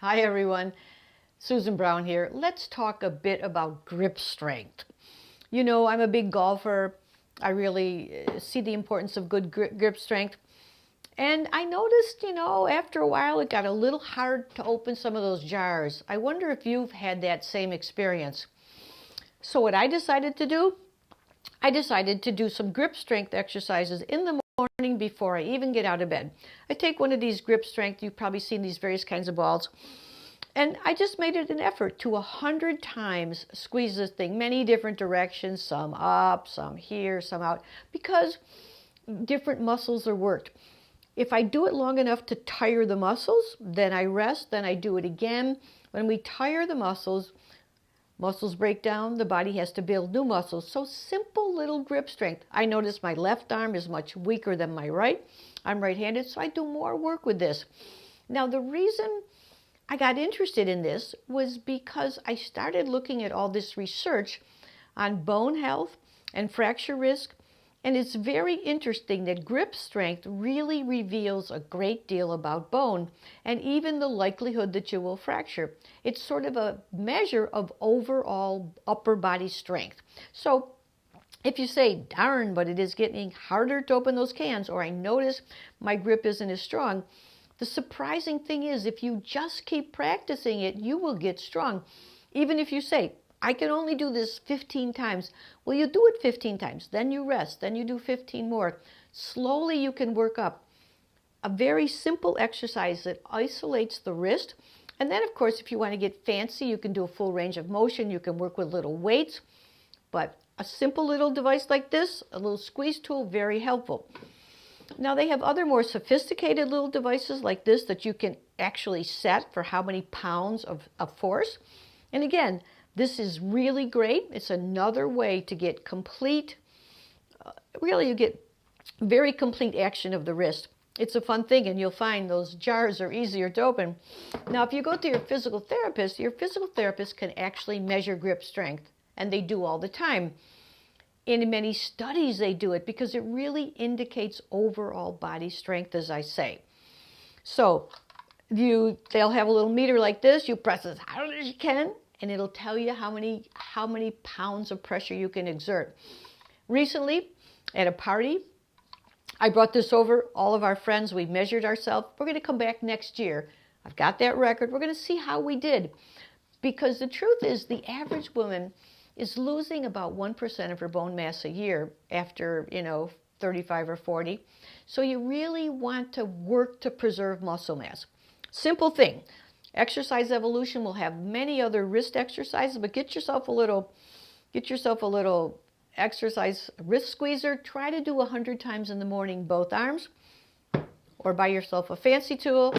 Hi everyone, Susan Brown here. Let's talk a bit about grip strength. You know, I'm a big golfer. I really see the importance of good grip strength. And I noticed, after a while it got a little hard to open some of those jars. I wonder if you've had that same experience. So what I decided to do some grip strength exercises in the morning before I even get out of bed. I take one of these grip strength, you've probably seen these various kinds of balls, and I just made it an effort to 100 times squeeze this thing, many different directions, some up, some here, some out, because different muscles are worked. If I do it long enough to tire the muscles, then I rest, then I do it again. When we tire the muscles break down, the body has to build new muscles. So simple little grip strength. I notice my left arm is much weaker than my right. I'm right-handed, so I do more work with this. Now, the reason I got interested in this was because I started looking at all this research on bone health and fracture risk, and it's very interesting that grip strength really reveals a great deal about bone and even the likelihood that you will fracture. It's sort of a measure of overall upper body strength. So if you say, darn, but it is getting harder to open those cans, or I notice my grip isn't as strong, the surprising thing is if you just keep practicing it, you will get strong. Even if you say, I can only do this 15 times. Well, you do it 15 times, then you rest, then you do 15 more. Slowly you can work up a very simple exercise that isolates the wrist. And then, of course, if you want to get fancy, you can do a full range of motion. You can work with little weights. But a simple little device like this, a little squeeze tool, very helpful. Now, they have other more sophisticated little devices like this that you can actually set for how many pounds of force. And again, this is really great. It's another way to get complete, really you get very complete action of the wrist. It's a fun thing, and you'll find those jars are easier to open. Now, if you go to your physical therapist can actually measure grip strength, and they do all the time. In many studies, they do it because it really indicates overall body strength, as I say. So they'll have a little meter like this. You press as hard as you can, and it'll tell you how many pounds of pressure you can exert. Recently, at a party, I brought this over. All of our friends, we measured ourselves. We're going to come back next year. I've got that record. We're going to see how we did. Because the truth is, the average woman is losing about 1% of her bone mass a year after, 35 or 40. So you really want to work to preserve muscle mass. Simple thing. Exercise Evolution will have many other wrist exercises, but get yourself a little exercise wrist squeezer. Try to do 100 times in the morning, both arms, or buy yourself a fancy tool.